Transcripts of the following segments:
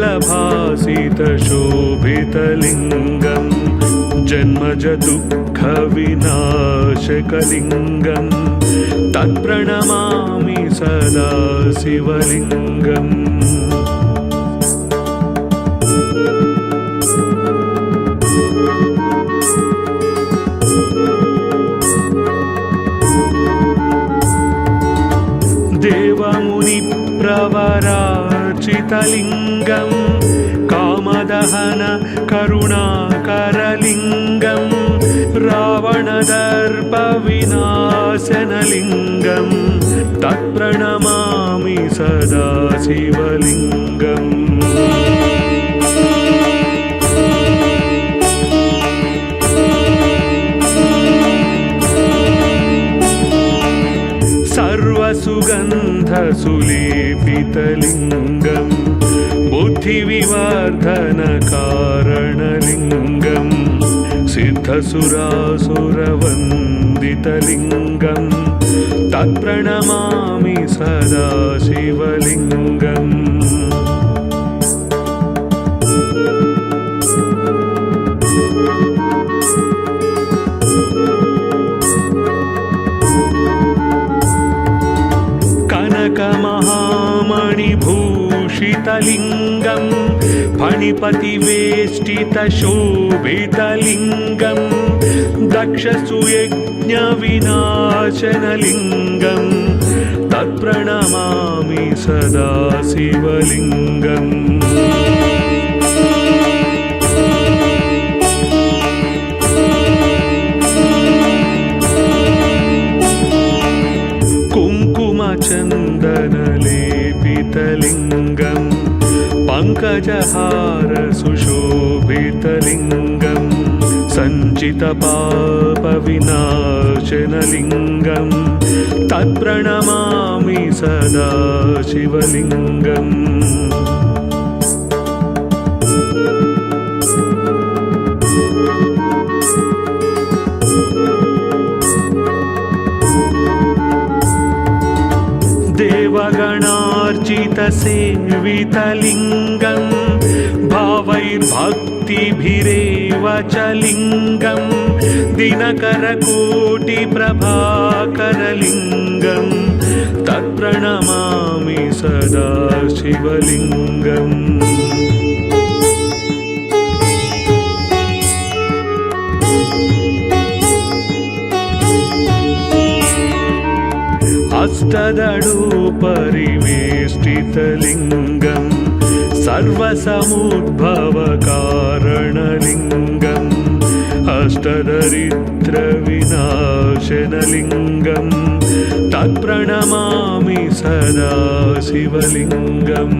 निर्मलभासितशोभितलिङ्गं जन्मज दुःखविनाशकलिङ्गं तत्प्रणमामि सदा शिवलिङ्गम्। देवमुनिप्रवरार्चितलिङ्गं कामदहन करुणाकरलिङ्गं रावणदर्पविनाशनलिङ्गं तत्प्रणमामि सदा शिवलिङ्गम्। सर्वसुगन्धसुलेपितलिङ्गं बुद्धिविवर्धनकारणलिङ्गं सिद्धसुरासुरवन्दितलिङ्गं तत्प्रणमामि सदा शिवलिङ्गम्। कनकमहामणिभूषितलिङ्गं फणिपतिवेष्टितशोभितलिङ्गं दक्षसुयज्ञविनाशनलिङ्गं तत्प्रणमामि सदा शिवलिङ्गम्। कुङ्कुमचन्दनलेपितलिङ्गं पङ्कजहारसुशोभितलिङ्गं सञ्चितपापविनाशनलिङ्गं तत्प्रणमामि सदा शिवलिङ्गम्। देवगणार्चितसेवितलिङ्गं भावैर्भक्तिभिरेव च लिङ्गं दिनकरकोटिप्रभाकरलिङ्गं तत्प्रणमामि सदा शिवलिङ्गम्। अष्टदळुपरिवेष्टितलिङ्गं सर्वसमुद्भवकारणलिङ्गं अष्टदरिद्रविनाशनलिङ्गं तत्प्रणमामि सदा शिवलिङ्गम्।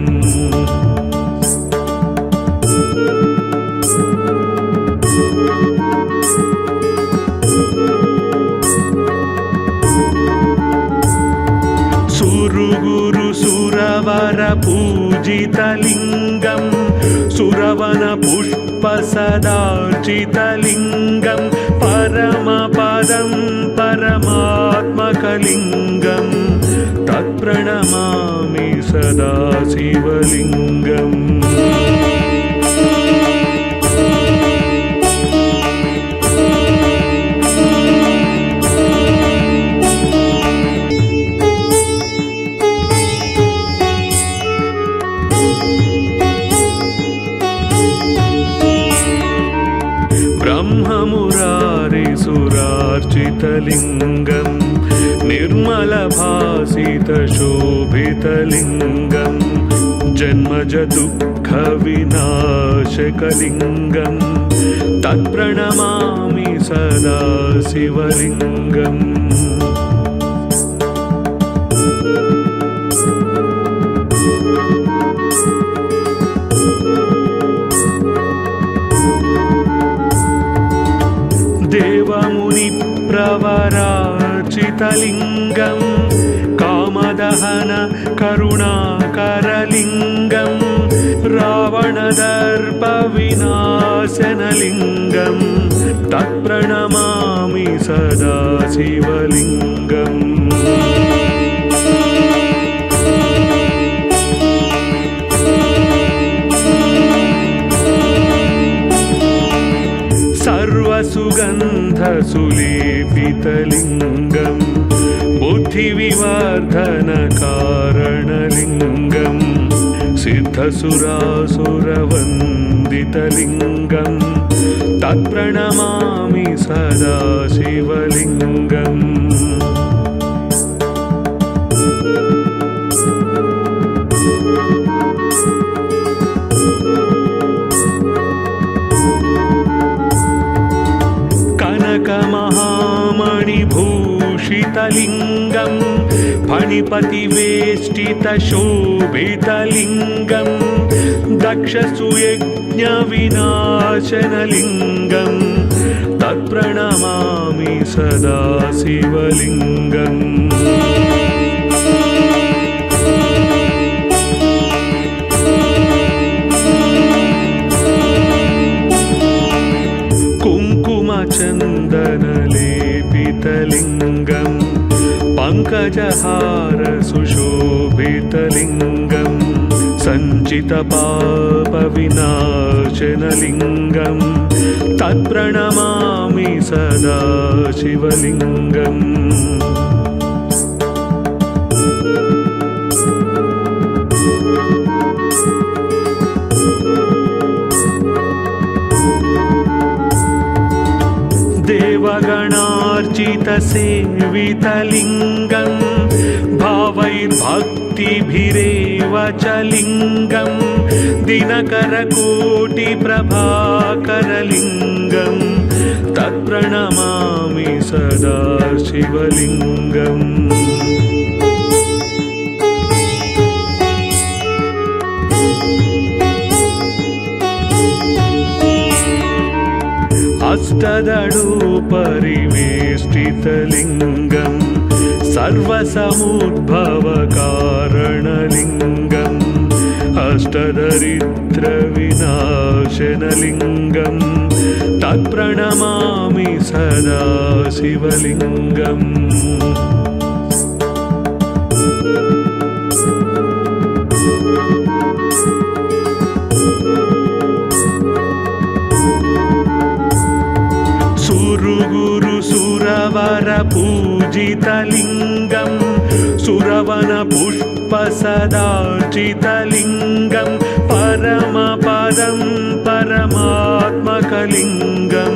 सुरवरपूजितलिङ्गं सुरवनपुष्पसदार्चितलिङ्गं परमपदं परमात्मकलिङ्गं तत्प्रणमामि सदा शिवलिङ्गम्। ब्रह्ममुरारिसुरार्चितलिङ्गं निर्मलभासितशोभितलिङ्गं जन्मज दुःखविनाशकलिङ्गं तत्प्रणमामि सदा शिवलिङ्गम्। देवमुनिप्रवरार्चितलिङ्गं कामदहन करुणाकरलिङ्गं रावणदर्पविनाशनलिङ्गं तत्प्रणमामि सदा शिवलिङ्गम्। सुलेपितलिङ्गं बुद्धिविवर्धनकारणलिङ्गं सिद्धसुरासुरवन्दितलिङ्गं तत्प्रणमामि सदा शिवलिङ्गम्। कनकमहामणिभूषितलिङ्गं फणिपतिवेष्टितशोभितलिङ्गं दक्षसुयज्ञविनाशनलिङ्गं तत्प्रणमामि सदा शिवलिङ्गम्। कुङ्कुमचन्दनलेपितलिङ्गं पङ्कजहारसुशोभितलिङ्गं सञ्चितपापविनाशनलिङ्गं तत्प्रणमामि सदा शिवलिङ्गम्। देवगणार्चितसेवितलिङ्गं भावैर्भक्तिभिरेव च लिङ्गं दिनकरकोटिप्रभाकरलिङ्गं तत्प्रणमामि सदा शिवलिङ्गम्। अष्टदळुपरिवेष्टितलिङ्गं सर्वसमुद्भवकारणलिङ्गम् अष्टदरिद्रविनाशनलिङ्गं तत्प्रणमामि सदा शिवलिङ्गम्। सुरवरपूजितलिङ्गं सुरवनपुष्पसदार्चितलिङ्गं परमपदं परमात्मकलिङ्गं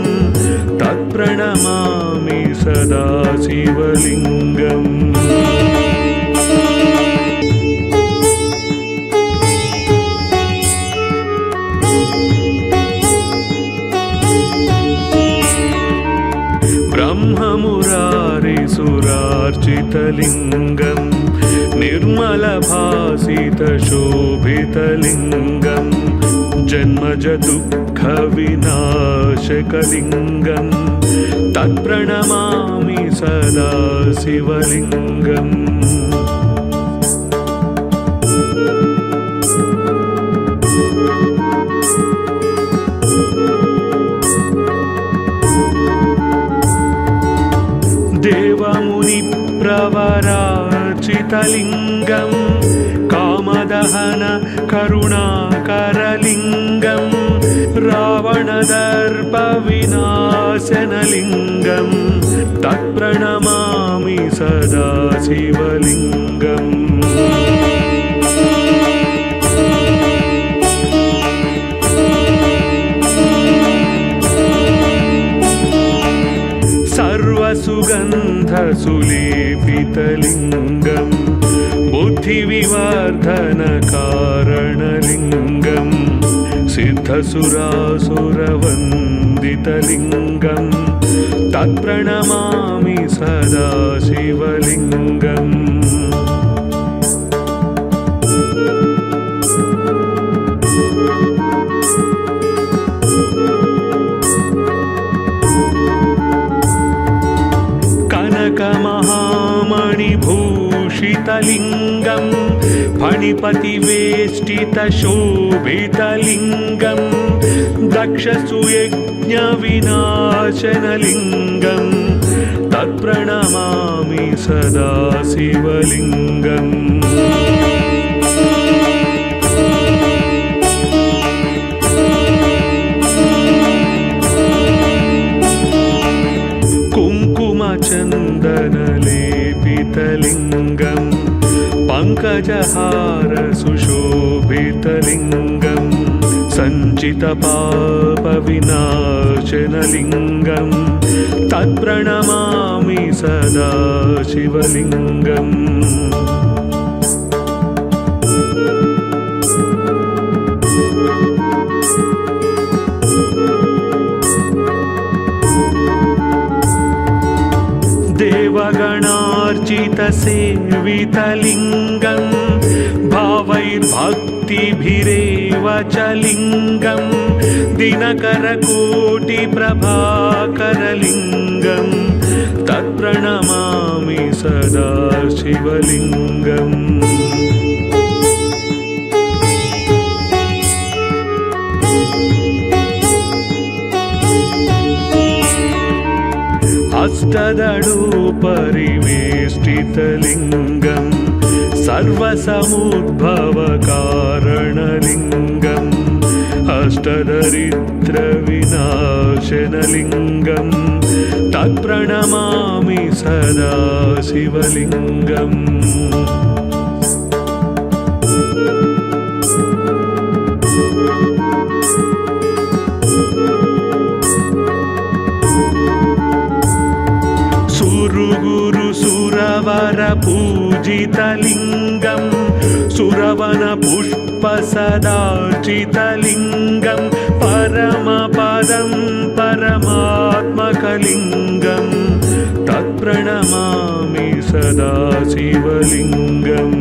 तत्प्रणमामि सदा शिवलिङ्गम्। ब्रह्ममुरारिसुरार्चितलिङ्गं निर्मलभासितशोभितलिङ्गं जन्मजदुःखविनाशकलिङ्गं तत्प्रणमामि सदा शिवलिङ्गम्। देवमुनिप्रवरार्चितलिङ्गं कामदहन करुणाकरलिङ्गं रावणदर्पविनाशनलिङ्गं तत्प्रणमामि सदा शिवलिङ्गम्। सर्वसुगन्धसुलेपितलिङ्गं बुद्धिविवर्धनकारणलिङ्गं सिद्धसुरासुरवन्दितलिङ्गं तत्प्रणमामि सदा शिवलिङ्गम्। कनकमहामणिभूषितलिङ्गं फणिपतिवेष्टितशोभितलिङ्गं दक्षसुयज्ञविनाशनलिङ्गं तत्प्रणमामि सदा शिवलिङ्गम्। सञ्चितपापविनाशनलिङ्गं तत्प्रणमामि सदा शिवलिङ्गम्। देवगणार्चितसेवितलिङ्गं भावैर्भक्तिभिरेव च लिङ्गं दिनकरकोटिप्रभाकरलिङ्गं तत्प्रणमामि सदा शिवलिङ्गम्। अष्टदळुपरिवेष्टितलिङ्गं सर्वसमुद्भवकारणलिङ्गम् अष्टदरिद्रविनाशनलिङ्गं तत्प्रणमामि सदा शिवलिङ्गम्। सुरवरपूजितलिङ्गं सुरवनपुष्पसदार्चितलिङ्गं परमपदं परमात्मकलिङ्गं तत्प्रणमामि सदा शिवलिङ्गम्।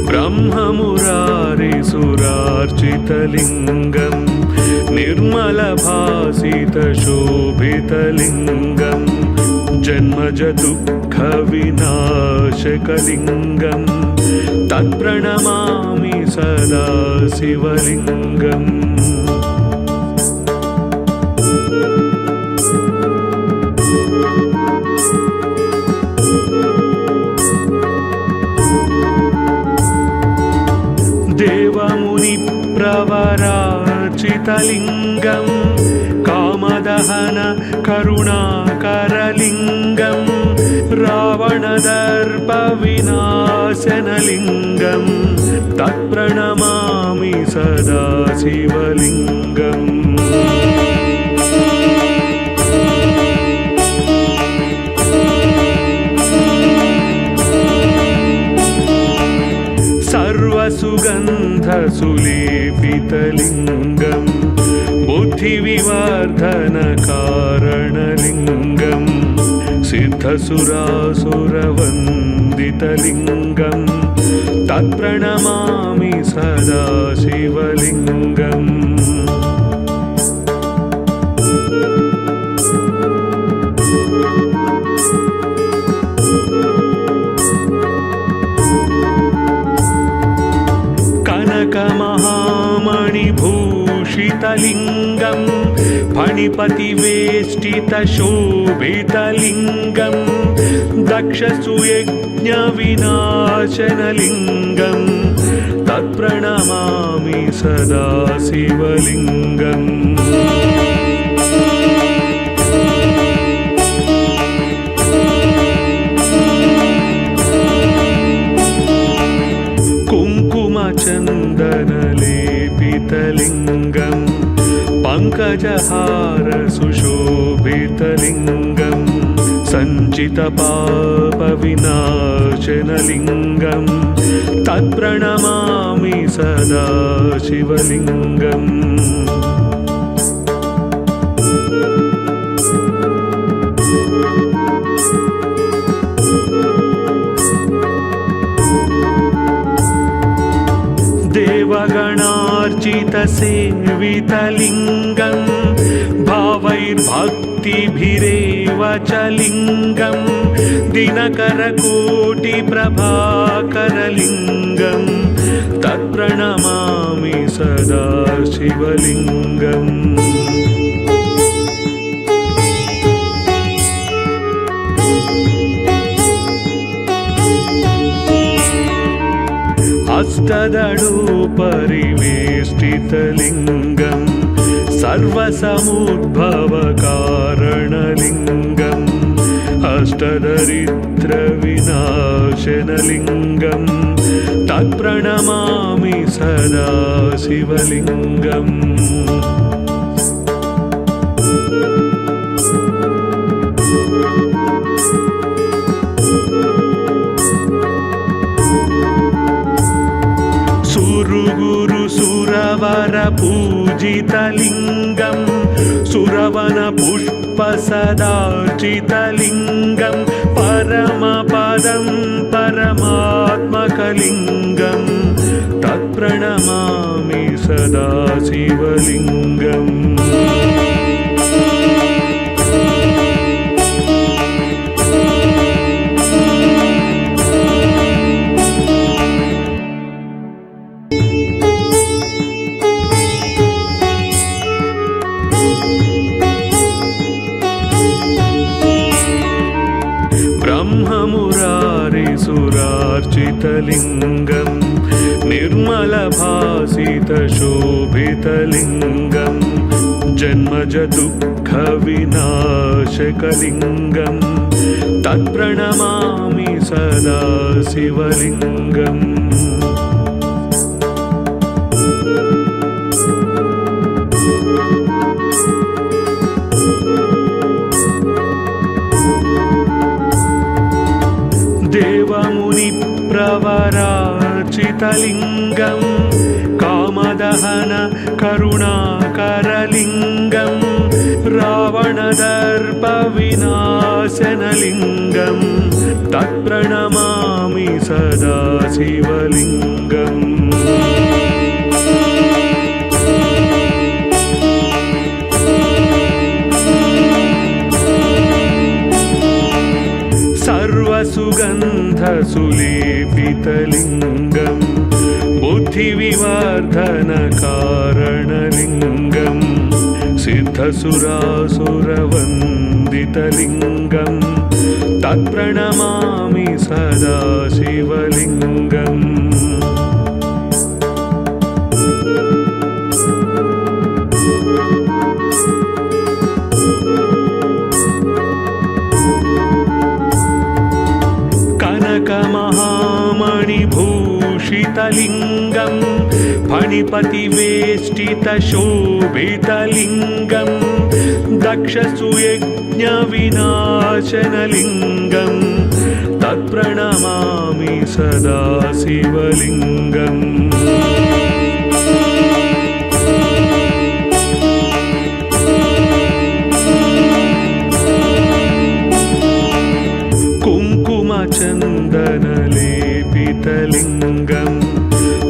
ब्रह्ममुरारिसुरार्चितलिङ्गं निर्मलभासितशोभितलिङ्गं जन्मजदुःखविनाशकलिङ्गं तत्प्रणमामि सदा शिवलिङ्गम्। देवमुनिप्रवरार्चितलिङ्गं कामदहन करुणाकरलिङ्गं रावणदर्पविनाशनलिङ्गं तत्प्रणमामि सदा शिवलिङ्गम्। सर्वसुगन्धसुलेपितलिङ्गं बुद्धिविवर्धनकारणलिङ्गं सिद्धसुरासुरवन्दितलिङ्गं तत्प्रणमामि सदा शिवलिङ्गम्। कनकमहामणिभूषितलिङ्गं फणिपतिवेष्टितशोभितलिङ्गं दक्षसुयज्ञविनाशनलिङ्गं तत्प्रणमामि सदा शिवलिङ्गम्। कुङ्कुमचन्दनलेपितलिङ्गं पङ्कजहारसुशोभितलिङ्गं सञ्चितपापविनाशनलिङ्गं तत्प्रणमामि सदा शिवलिङ्गम्। देवगणार्चितसेवितलिङ्गं भावैर्भक्तिभिरेव च लिङ्गं दिनकरकोटिप्रभाकरलिङ्गं तत्प्रणमामि सदा शिवलिङ्गम्। अष्टदडुपरिवेष्टितलिङ्गं सर्वसमुद्भवकारणलिङ्गम् अष्टदरिद्रविनाशनलिङ्गं तत्प्रणमामि सदा शिवलिङ्गम्। सुरवरपूजितलिङ्गं सुरवनपुष्पसदार्चितलिङ्गं परमपदं परमात्मकलिङ्गं तत्प्रणमामि सदा शिवलिङ्गम्। ब्रह्ममुरारिसुरार्चितलिङ्गं निर्मलभासितशोभितलिङ्गं जन्मजदुःखविनाशकलिङ्गं तत्प्रणमामि सदा शिवलिङ्गम्। देवमुनिप्रवरार्चितलिङ्गं कामदहन करुणाकरलिङ्गं रावणदर्पविनाशनलिङ्गं तत्प्रणमामि सदा शिवलिङ्गम्। सर्वसुगन्धसुलेपितलिङ्गं बुद्धिविवर्धनकारणलिङ्गं सिद्धसुरासुरवन्दितलिङ्गं तत्प्रणमामि सदा शिवलिङ्गम्। कनकमहामणिभूषितलिङ्गं फणिपतिवेष्टितशोभितलिङ्गं दक्षसुयज्ञविनाशनलिङ्गं तत्प्रणमामि सदा शिवलिङ्गम्। कुङ्कुमचन्दनलेपितलिङ्गं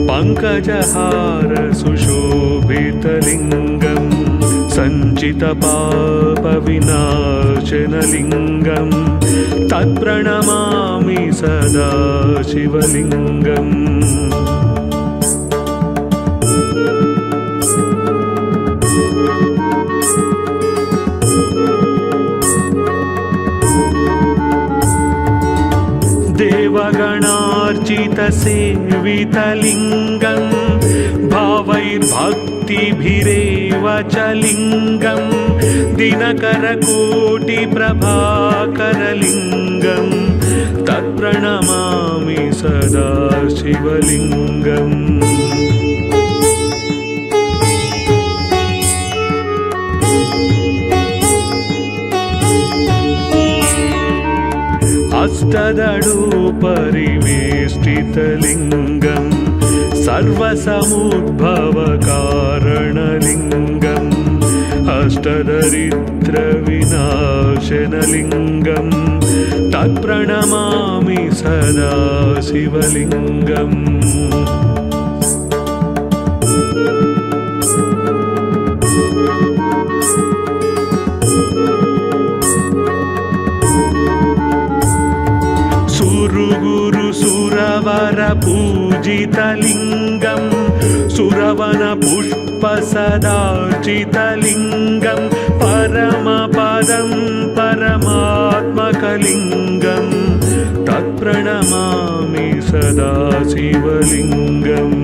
पङ्कजहारसुशोभितलिङ्गं सञ्चितपापविनाशनलिङ्गं तत्प्रणमामि सदा शिवलिङ्गम्। देवगणार्चितसेवितलिङ्गं भावैर्भक्तिभिरेव च लिङ्गं दिनकरकोटिप्रभाकरलिङ्गं तत्प्रणमामि सदा शिवलिङ्गम्। अष्टदडुपरिवेष्टितलिङ्गं सर्वसमुद्भवकारणलिङ्गम् अष्टदरिद्रविनाशनलिङ्गं तत्प्रणमामि सदा शिवलिङ्गम्। सुरवरपूजितलिङ्गं सुरवनपुष्पसदार्चितलिङ्गं परमपदं परमात्मकलिङ्गं तत्प्रणमामि सदा शिवलिङ्गम्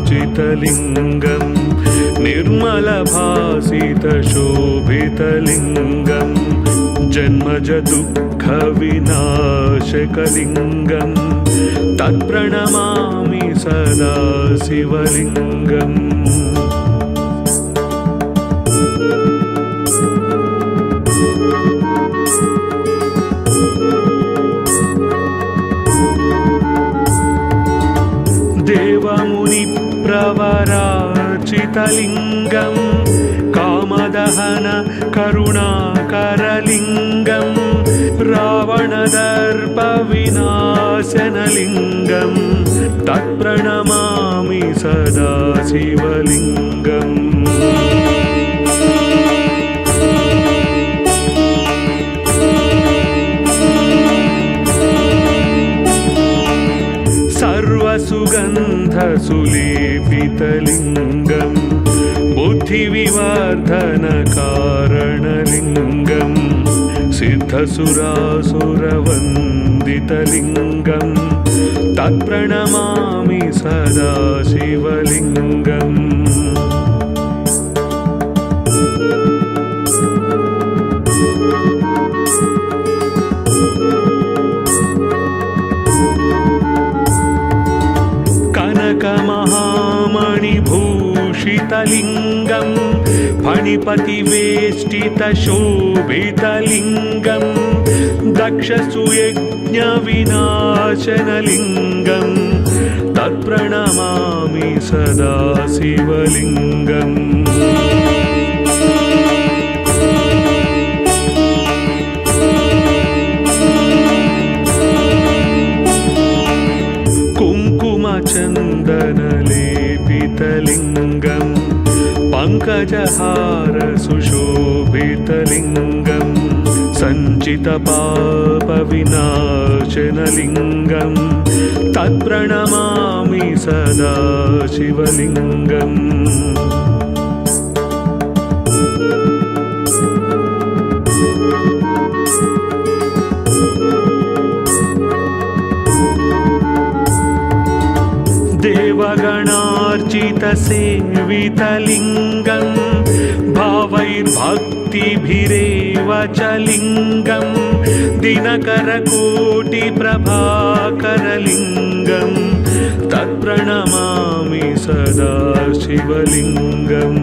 ब्रह्ममुरारिसुरार्चितलिङ्गं निर्मलभासितशोभितलिङ्गं जन्मजदुःखविनाशकलिङ्गं तत्प्रणमामि सदा शिवलिङ्गम् देवमुनिप्रवरार्चितलिङ्गं कामदहन करुणाकरलिङ्गं रावणदर्पविनाशनलिङ्गं तत्प्रणमामि सदा शिवलिङ्गम् सर्वसुगन्धसुलेपितलिङ्गं बुद्धिविवर्धनकारणलिङ्गं सिद्धसुरासुरवन्दितलिङ्गं तत्प्रणमामि सदा शिवलिङ्गम् कनकमहामणिभूषितलिङ्गं फणिपतिवेष्टितशोभितलिङ्गं दक्षसुयज्ञविनाशनलिङ्गं तत्प्रणमामि सदा शिवलिङ्गम् चन्दनलेपितलिङ्गं पङ्कजहारसुशोभितलिङ्गं सञ्चितपापविनाशनलिङ्गं तत्प्रणमामि सदा शिवलिङ्गम् देवगणार्चितसेवितलिङ्गं भावैर्भक्तिभिरेव च लिङ्गं दिनकरकोटिप्रभाकरलिङ्गं तत्प्रणमामि सदा शिवलिङ्गम्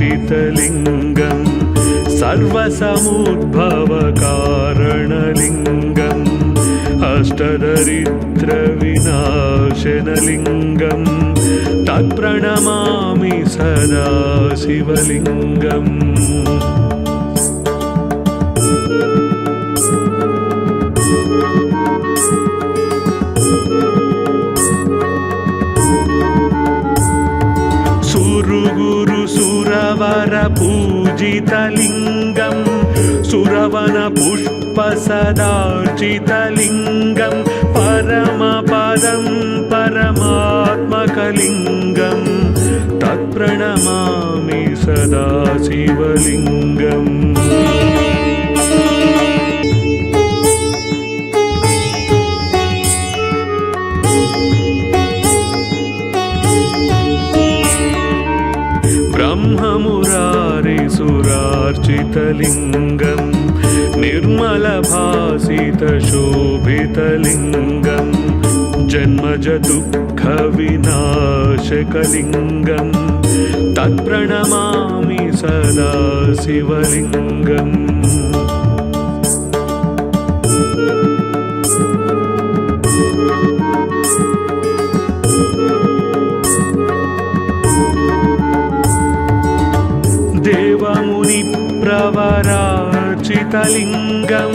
हस्तदडुपरिवेष्टितलिङ्गं सर्वसमुद्भवकारणलिङ्गम् अष्टदरिद्रविनाशनलिङ्गं तत्प्रणमामि सदा शिवलिङ्गम् सुरवरपूजितलिङ्गं सुरवनपुष्पसदार्चितलिङ्गं परमपदं परमात्मकलिङ्गं तत्प्रणमामि सदा शिवलिङ्गम् ब्रह्ममुरारिसुरार्चितलिङ्गं निर्मलभासितशोभितलिङ्गं जन्मजदुःखविनाशकलिङ्गं तत्प्रणमामि सदा शिवलिङ्गम् देव पूजितलिङ्गं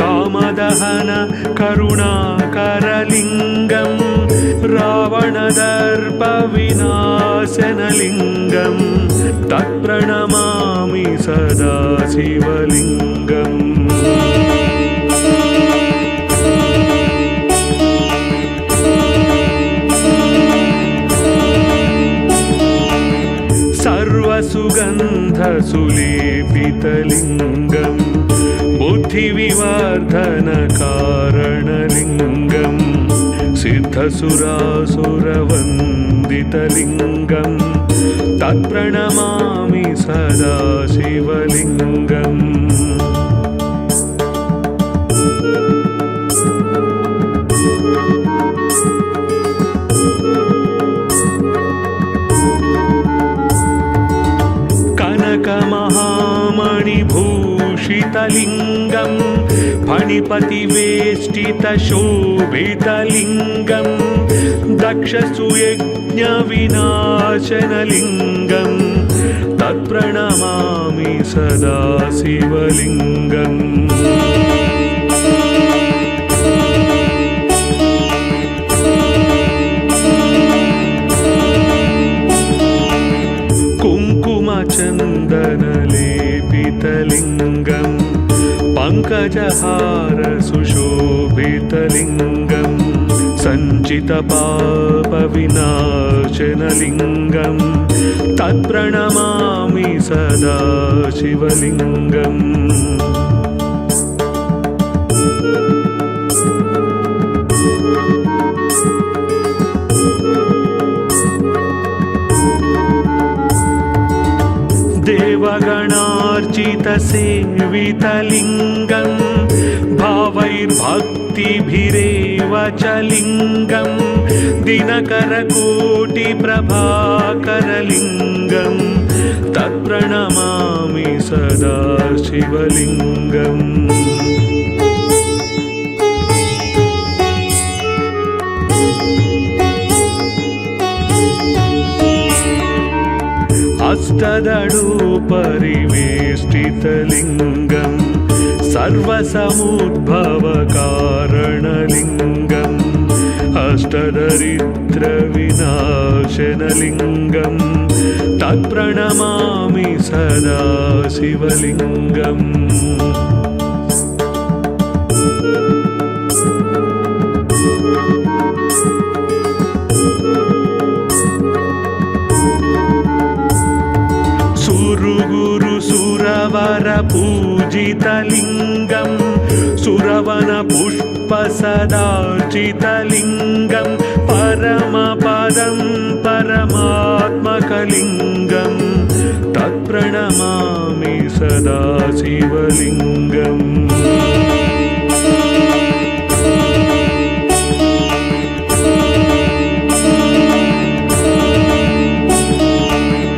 कामदहन करुणाकरलिङ्गं रावणदर्पविनाशनलिङ्गं तत्प्रणमामि सदा शिवलिङ्गम् सर्वसुगन्धसुलेपितलिङ्गं बुद्धिविवर्धनकारणलिङ्गं सिद्धसुरासुरवन्दितलिङ्गं तत्प्रणमामि सदा शिवलिङ्गम् कनकमहामणिभूषितलिङ्गं फणिपतिवेष्टितशोभितलिङ्गं दक्षसुयज्ञविनाशनलिङ्गं तत्प्रणमामि सदा शिवलिङ्गम् कुङ्कुमचन्दनलेपितलिङ्गं पङ्कजहारसुशोभितलिङ्गं सञ्चितपापविनाशनलिङ्गं तत्प्रणमामि सदा शिवलिङ्गम् देवगणार्चितसेवितलिङ्गं भावैर्भक्तिभिरेव च लिङ्गं दिनकरकोटिप्रभाकरलिङ्गं तत्प्रणमामि सदा शिवलिङ्गम् अष्टदळुपरिवेष्टितलिङ्गं सर्वसमुद्भवकारणलिङ्गम् अष्टदरिद्रविनाशनलिङ्गं तत्प्रणमामि सदा शिवलिङ्गम् सुरवरपूजितलिङ्गं सुरवनपुष्पसदार्चितलिङ्गं परमपदं परमात्मकलिङ्गं तत्प्रणमामि सदा शिवलिङ्गम्